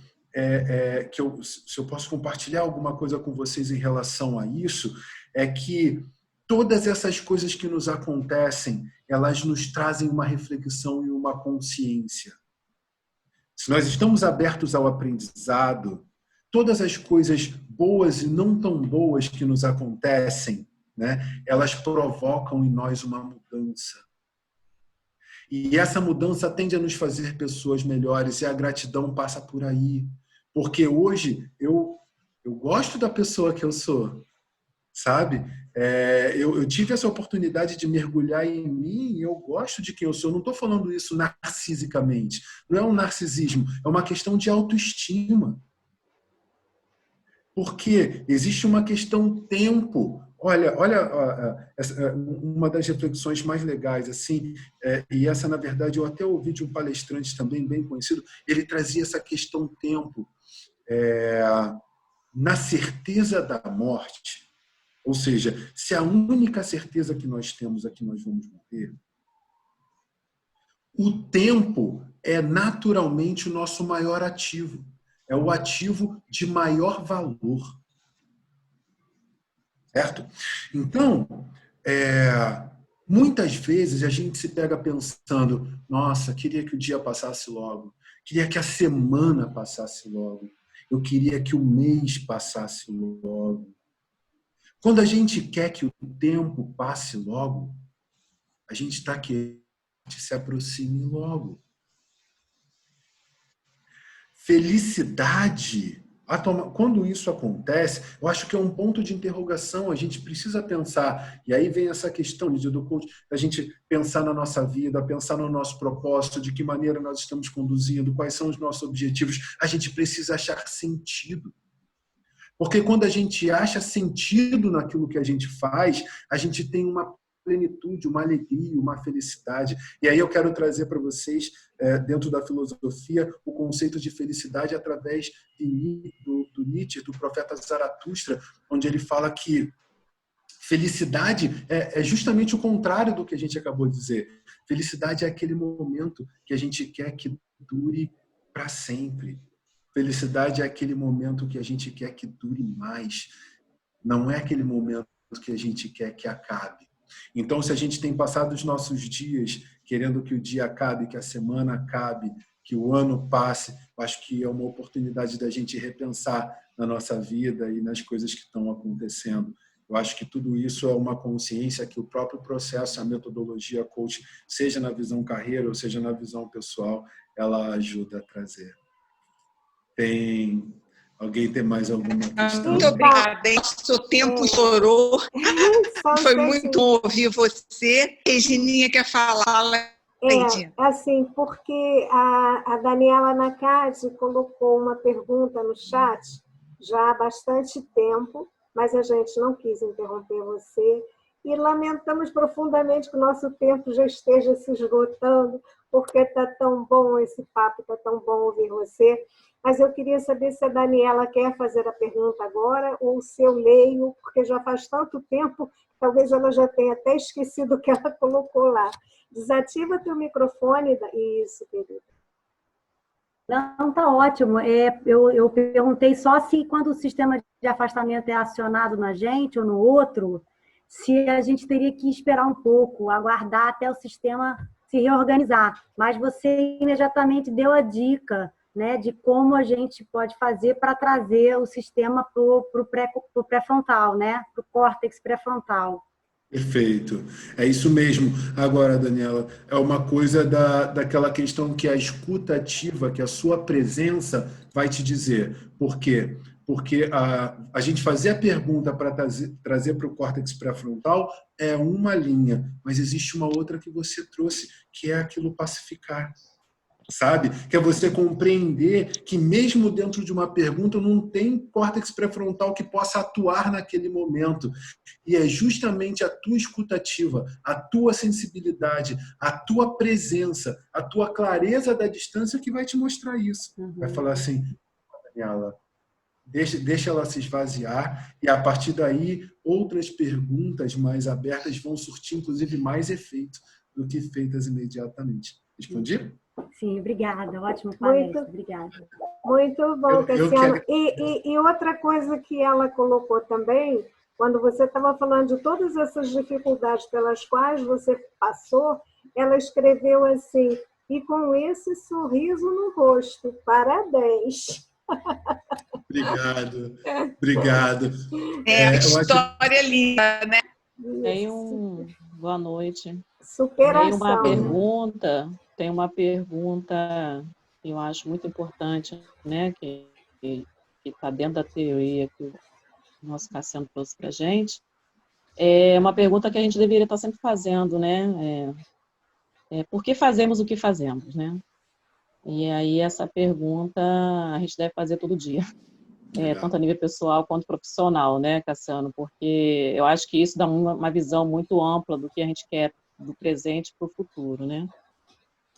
se eu posso compartilhar alguma coisa com vocês em relação a isso, é que todas essas coisas que nos acontecem, elas nos trazem uma reflexão e uma consciência. Se nós estamos abertos ao aprendizado, todas as coisas boas e não tão boas que nos acontecem, né, elas provocam em nós uma mudança. E essa mudança tende a nos fazer pessoas melhores, e a gratidão passa por aí. Porque hoje eu gosto da pessoa que eu sou, sabe? Eu tive essa oportunidade de mergulhar em mim e eu gosto de quem eu sou. Eu não estou falando isso narcisicamente. Não é um narcisismo, é uma questão de autoestima. Porque existe uma questão tempo. Olha, uma das reflexões mais legais, assim, e essa, na verdade, eu até ouvi de um palestrante também bem conhecido, ele trazia essa questão tempo. Na certeza da morte, ou seja, se a única certeza que nós temos é que nós vamos morrer, o tempo é naturalmente o nosso maior ativo. É o ativo de maior valor. Certo? Então, muitas vezes a gente se pega pensando, nossa, queria que o dia passasse logo, queria que a semana passasse logo, eu queria que o mês passasse logo. Quando a gente quer que o tempo passe logo, a gente está querendo que se aproxime logo. Felicidade, quando isso acontece, eu acho que é um ponto de interrogação, a gente precisa pensar, e aí vem essa questão do coach, a gente pensar na nossa vida, pensar no nosso propósito, de que maneira nós estamos conduzindo, quais são os nossos objetivos, a gente precisa achar sentido. Porque quando a gente acha sentido naquilo que a gente faz, a gente tem uma plenitude, uma alegria, uma felicidade. E aí eu quero trazer para vocês, dentro da filosofia, o conceito de felicidade através do Nietzsche, do profeta Zaratustra, onde ele fala que felicidade é justamente o contrário do que a gente acabou de dizer. Felicidade é aquele momento que a gente quer que dure para sempre. Felicidade é aquele momento que a gente quer que dure mais. Não é aquele momento que a gente quer que acabe. Então, se a gente tem passado os nossos dias querendo que o dia acabe, que a semana acabe, que o ano passe, acho que é uma oportunidade da gente repensar na nossa vida e nas coisas que estão acontecendo. Eu acho que tudo isso é uma consciência que o próprio processo, a metodologia coach, seja na visão carreira ou seja na visão pessoal, ela ajuda a trazer. Alguém tem mais alguma questão? Muito obrigada, hein? Seu tempo estourou. Foi muito bom ouvir você. Regininha quer falar. Assim, porque a Daniela Nakadi colocou uma pergunta no chat já há bastante tempo, mas a gente não quis interromper você e lamentamos profundamente que o nosso tempo já esteja se esgotando, porque está tão bom esse papo, está tão bom ouvir você. mas eu queria saber se a Daniela quer fazer a pergunta agora ou se eu leio, porque já faz tanto tempo, talvez ela já tenha até esquecido o que ela colocou lá. Desativa teu microfone. Isso, querida. Não, tá ótimo. Eu perguntei só se quando o sistema de afastamento é acionado na gente ou no outro, se a gente teria que esperar um pouco, aguardar até o sistema se reorganizar. Mas você imediatamente deu a dica, né, de como a gente pode fazer para trazer o sistema para o pré-frontal, né, para o córtex pré-frontal. Perfeito. É isso mesmo. Agora, Daniela, é uma coisa daquela questão que a escuta ativa, que a sua presença vai te dizer. Por quê? Porque a gente fazer a pergunta para trazer para o córtex pré-frontal é uma linha, mas existe uma outra que você trouxe, que é aquilo pacificar. Sabe? Que é você compreender que mesmo dentro de uma pergunta não tem córtex pré-frontal que possa atuar naquele momento. E é justamente a tua escutativa, a tua sensibilidade, a tua presença, a tua clareza da distância que vai te mostrar isso. Vai falar assim, Daniela, deixa ela se esvaziar e a partir daí outras perguntas mais abertas vão surtir inclusive mais efeito do que feitas imediatamente. Respondi? Sim, obrigada. Ótimo palestra. Obrigada. Muito bom, Cassiano. E outra coisa que ela colocou também, quando você estava falando de todas essas dificuldades pelas quais você passou, ela escreveu assim, e com esse sorriso no rosto, parabéns. Obrigado. A história linda, né? Boa noite. Superação. Tem uma pergunta que eu acho muito importante, né? Que está dentro da teoria que o nosso Cassiano trouxe para a gente. É uma pergunta que a gente deveria estar sempre fazendo, né? Por que fazemos o que fazemos, né? E aí essa pergunta a gente deve fazer todo dia. Tanto a nível pessoal quanto profissional, né, Cassiano? Porque eu acho que isso dá uma visão muito ampla do que a gente quer do presente para o futuro, né?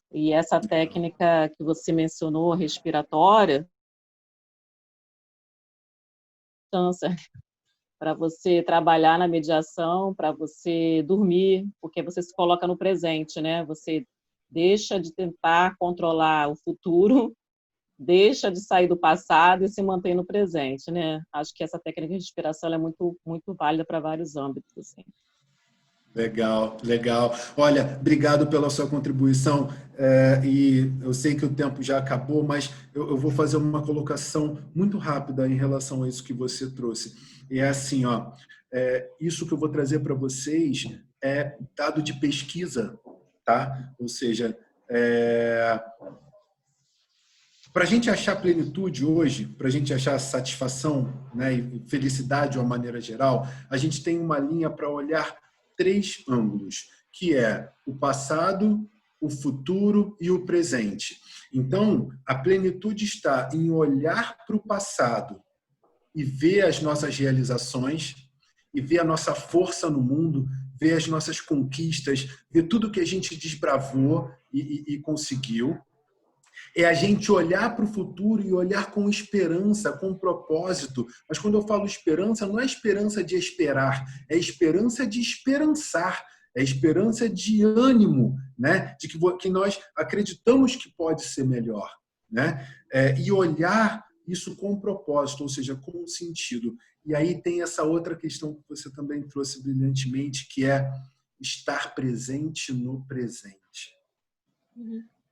E essa técnica que você mencionou, respiratória, para você trabalhar na mediação, para você dormir, porque você se coloca no presente, né? Você deixa de tentar controlar o futuro, deixa de sair do passado e se mantém no presente, né? Acho que essa técnica de respiração é muito, muito válida para vários âmbitos, assim. Legal. Olha, obrigado pela sua contribuição. E eu sei que o tempo já acabou, mas eu vou fazer uma colocação muito rápida em relação a isso que você trouxe. E é assim, ó, isso que eu vou trazer para vocês é dado de pesquisa, tá? Ou seja, para a gente achar plenitude hoje, para a gente achar satisfação, né, e felicidade de uma maneira geral, a gente tem uma linha para olhar 3 ângulos, que é o passado, o futuro e o presente. Então, a plenitude está em olhar para o passado e ver as nossas realizações, e ver a nossa força no mundo, ver as nossas conquistas, ver tudo que a gente desbravou e conseguiu. É a gente olhar para o futuro e olhar com esperança, com propósito. Mas quando eu falo esperança, não é esperança de esperar, é esperança de esperançar, é esperança de ânimo, né? De que nós acreditamos que pode ser melhor, né? E olhar isso com propósito, ou seja, com um sentido. E aí tem essa outra questão que você também trouxe brilhantemente, que é estar presente no presente.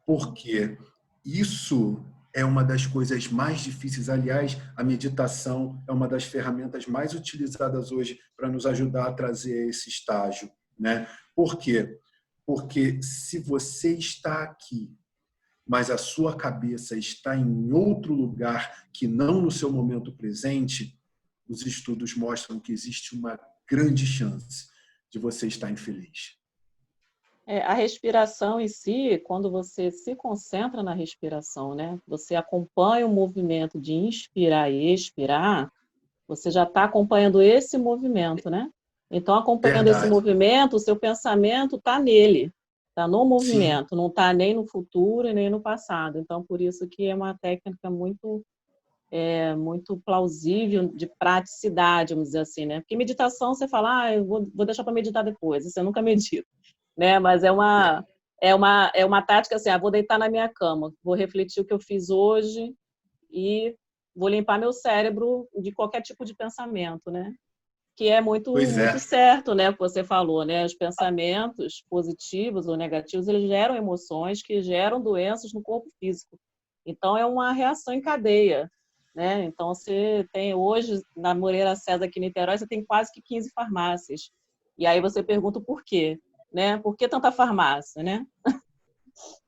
Por quê? Isso é uma das coisas mais difíceis. Aliás, a meditação é uma das ferramentas mais utilizadas hoje para nos ajudar a trazer esse estágio, né? Por quê? Porque se você está aqui, mas a sua cabeça está em outro lugar que não no seu momento presente, os estudos mostram que existe uma grande chance de você estar infeliz. A respiração em si, quando você se concentra na respiração, né? Você acompanha o movimento de inspirar e expirar, você já está acompanhando esse movimento, né? Então, acompanhando esse movimento, o seu pensamento está nele. Está no movimento, não está nem no futuro e nem no passado. Então, por isso que é uma técnica muito plausível de praticidade, vamos dizer assim, né? Porque meditação, você fala, eu vou deixar para meditar depois, você nunca medita, né? Mas é uma tática assim, vou deitar na minha cama, vou refletir o que eu fiz hoje e vou limpar meu cérebro de qualquer tipo de pensamento, né? Que é muito certo, né? O que você falou, né? Os pensamentos positivos ou negativos, eles geram emoções que geram doenças no corpo físico. Então, é uma reação em cadeia, né? Então, você tem hoje, na Moreira César, aqui em Niterói, você tem quase que 15 farmácias. E aí você pergunta o porquê, né? Por que tanta farmácia, né?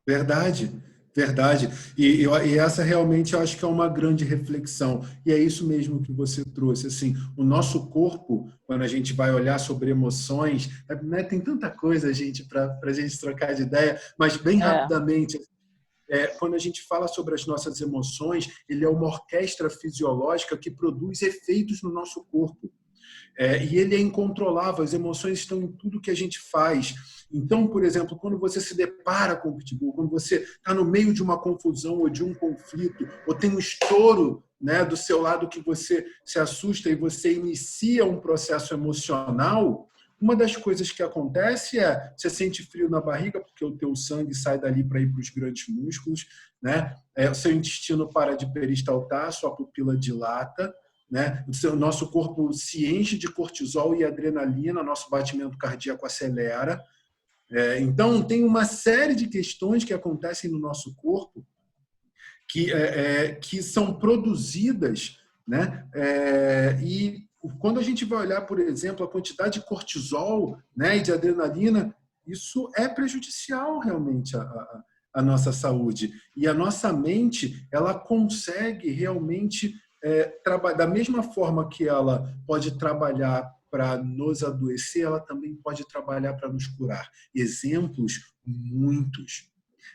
Verdade, verdade. E essa realmente eu acho que é uma grande reflexão. E é isso mesmo que você trouxe. Assim, o nosso corpo, quando a gente vai olhar sobre emoções, né, tem tanta coisa, gente, para a gente trocar de ideia, mas bem rapidamente. Quando a gente fala sobre as nossas emoções, ele é uma orquestra fisiológica que produz efeitos no nosso corpo. E ele é incontrolável, as emoções estão em tudo que a gente faz. Então, por exemplo, quando você se depara com o pitbull, quando você está no meio de uma confusão ou de um conflito, ou tem um estouro, né, do seu lado que você se assusta e você inicia um processo emocional, uma das coisas que acontece é você sente frio na barriga, porque o teu sangue sai dali para ir para os grandes músculos, né? O seu intestino para de peristaltar, sua pupila dilata, né? O nosso corpo se enche de cortisol e adrenalina, nosso batimento cardíaco acelera. Então, tem uma série de questões que acontecem no nosso corpo que são produzidas, né? E quando a gente vai olhar, por exemplo, a quantidade de cortisol, né, e de adrenalina, isso é prejudicial realmente à nossa saúde. E a nossa mente, ela consegue realmente da mesma forma que ela pode trabalhar para nos adoecer, ela também pode trabalhar para nos curar. Exemplos, muitos.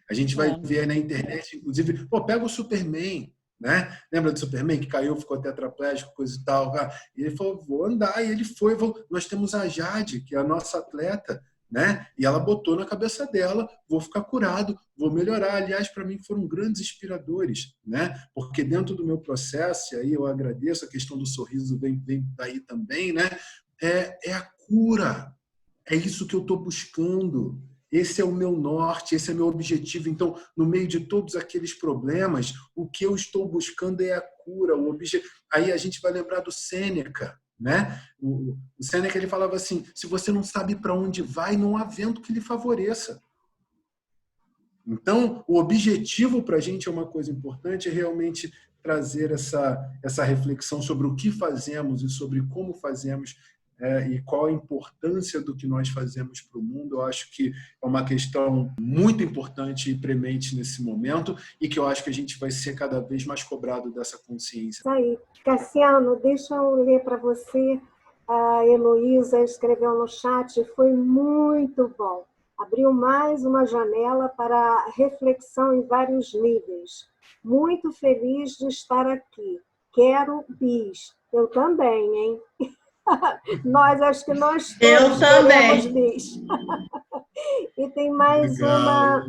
A gente vai ver na internet, inclusive, pega o Superman, né? Lembra do Superman que caiu, ficou tetraplégico, coisa e tal? E ele falou, vou andar. E ele foi. Nós temos a Jade, que é a nossa atleta, né? E ela botou na cabeça dela, vou ficar curado, vou melhorar. Aliás, para mim foram grandes inspiradores, né? Porque dentro do meu processo, e aí eu agradeço, a questão do sorriso vem daí também, né? É a cura. É isso que eu estou buscando. Esse é o meu norte, esse é o meu objetivo. Então, no meio de todos aqueles problemas, o que eu estou buscando é a cura. Aí a gente vai lembrar do Sêneca, né? O Sêneca, ele falava assim, se você não sabe para onde vai, não há vento que lhe favoreça. Então, o objetivo para a gente é uma coisa importante, é realmente trazer essa reflexão sobre o que fazemos e sobre como fazemos e qual a importância do que nós fazemos para o mundo. Eu acho que é uma questão muito importante e premente nesse momento e que eu acho que a gente vai ser cada vez mais cobrado dessa consciência. Isso aí. Cassiano, deixa eu ler para você. A Heloísa escreveu no chat, foi muito bom. Abriu mais uma janela para reflexão em vários níveis. Muito feliz de estar aqui. Quero bis. Eu também, hein? Acho que nós todos eu também. bis. E tem mais uma.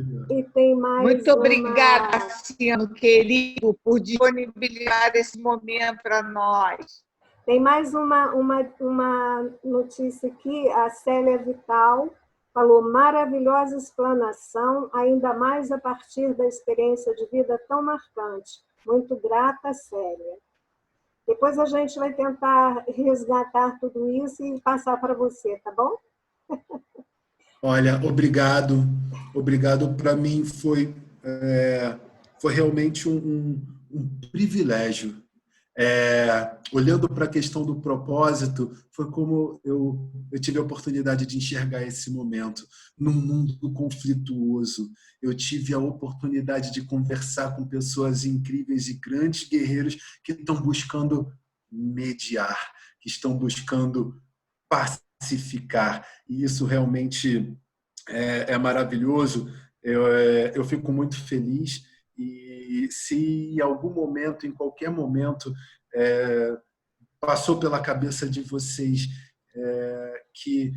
Muito obrigada, Cassiano, querido, por disponibilizar esse momento para nós. Tem mais uma notícia aqui, a Célia Vital falou, maravilhosa explanação, ainda mais a partir da experiência de vida tão marcante. Muito grata, Célia. Depois a gente vai tentar resgatar tudo isso e passar para você, tá bom? Olha, obrigado. Obrigado. Para mim foi realmente um privilégio. Olhando para a questão do propósito, foi como eu tive a oportunidade de enxergar esse momento. Num mundo conflituoso, eu tive a oportunidade de conversar com pessoas incríveis e grandes guerreiros que estão buscando mediar, que estão buscando pacificar. E isso realmente é maravilhoso. Eu fico muito feliz. E se em algum momento, em qualquer momento, passou pela cabeça de vocês que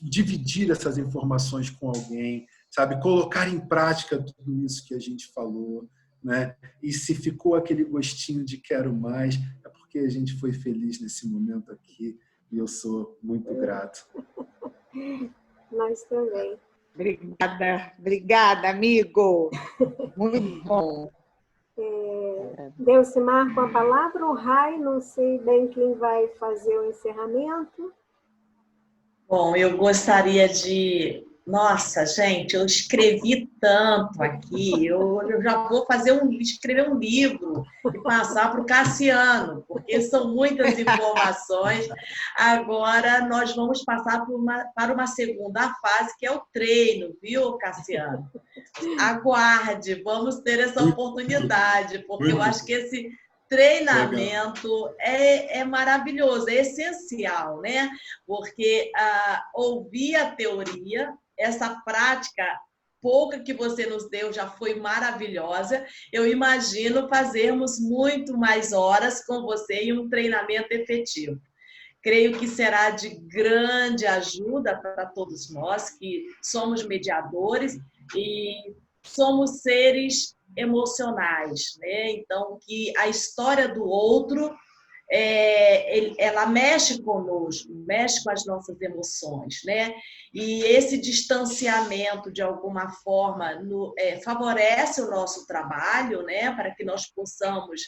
dividir essas informações com alguém, sabe? Colocar em prática tudo isso que a gente falou, né? E se ficou aquele gostinho de quero mais, é porque a gente foi feliz nesse momento aqui e eu sou muito grato. Nós também. Obrigada, amigo. Muito bom. Delcimar com a palavra, o Rai, não sei bem quem vai fazer o encerramento. Bom, eu gostaria de... Nossa, gente, eu escrevi tanto aqui, eu já vou escrever um livro e passar para o Cassiano, porque são muitas informações. Agora nós vamos passar para uma segunda fase, que é o treino, viu, Cassiano? Aguarde, vamos ter essa oportunidade, porque eu acho que esse treinamento é maravilhoso, é essencial, né? Porque ouvir a teoria, essa prática pouca que você nos deu já foi maravilhosa. Eu imagino fazermos muito mais horas com você em um treinamento efetivo. Creio que será de grande ajuda para todos nós que somos mediadores e somos seres emocionais, né? Então, que a história do outro, ela mexe conosco, mexe com as nossas emoções, né? E esse distanciamento, de alguma forma, favorece o nosso trabalho, né? Para que nós possamos,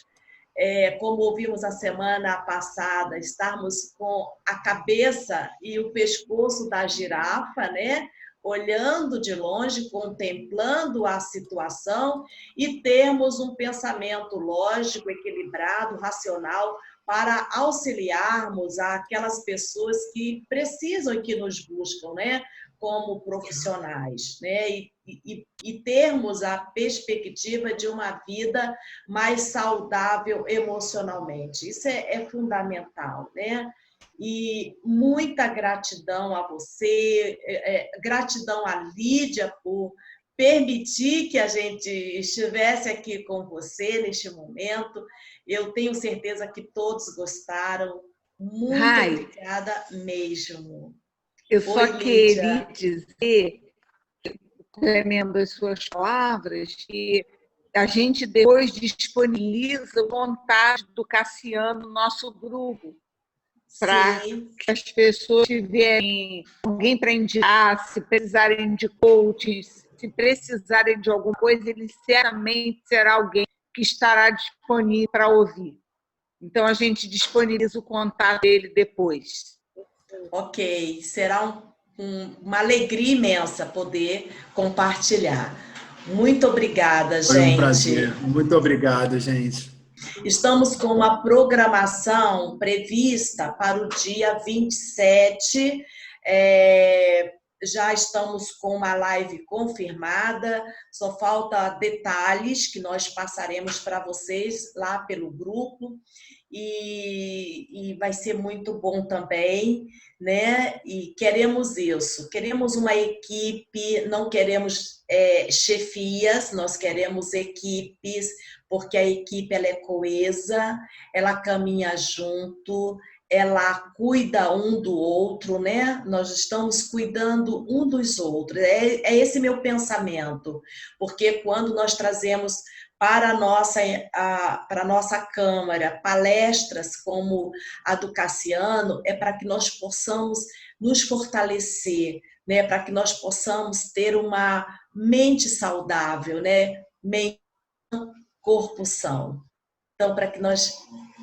como ouvimos a semana passada, estarmos com a cabeça e o pescoço da girafa, né? Olhando de longe, contemplando a situação e termos um pensamento lógico, equilibrado, racional, para auxiliarmos aquelas pessoas que precisam e que nos buscam, né, como profissionais, né, e termos a perspectiva de uma vida mais saudável emocionalmente. Isso é fundamental, né? E muita gratidão a você, gratidão a Lídia por permitir que a gente estivesse aqui com você neste momento. Eu tenho certeza que todos gostaram. Muito obrigada mesmo. Eu só queria dizer, tremendo as suas palavras, que a gente depois disponibiliza o contato do Cassiano no nosso grupo, para que as pessoas tiverem alguém para indicar, se precisarem de coaching, se precisarem de alguma coisa, ele certamente será alguém que estará disponível para ouvir. Então, a gente disponibiliza o contato dele depois. Ok, será uma alegria imensa poder compartilhar. Muito obrigada, gente. Foi um prazer. Muito obrigado, gente. Estamos com uma programação prevista para o dia 27. Já estamos com uma live confirmada, só falta detalhes que nós passaremos para vocês lá pelo grupo. E vai ser muito bom também, né? E queremos isso, queremos uma equipe, não queremos chefias, nós queremos equipes, porque a equipe ela é coesa, ela caminha junto, ela cuida um do outro, né? Nós estamos cuidando um dos outros. É esse meu pensamento, porque quando nós trazemos para a nossa Câmara palestras como a do Cassiano, é para que nós possamos nos fortalecer, né? Para que nós possamos ter uma mente saudável, né? Mente, corpo são. Então, para que nós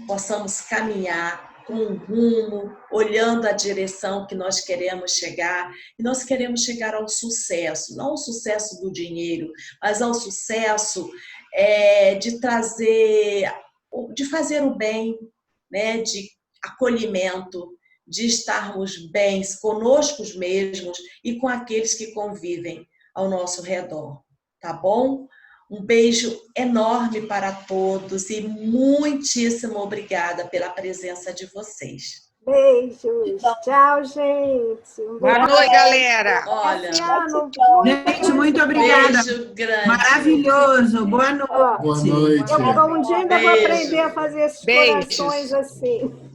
possamos caminhar com um rumo, olhando a direção que nós queremos chegar, e nós queremos chegar ao sucesso, não ao sucesso do dinheiro, mas ao sucesso de fazer o bem, né? De acolhimento, de estarmos bens conosco mesmos e com aqueles que convivem ao nosso redor, tá bom? Um beijo enorme para todos e muitíssimo obrigada pela presença de vocês. Beijos. Tchau, gente. Boa noite, galera. Olha, gente, muito obrigada. Beijo grande. Maravilhoso. Boa noite. Boa noite. Eu um dia ainda vou aprender a fazer esses corações assim.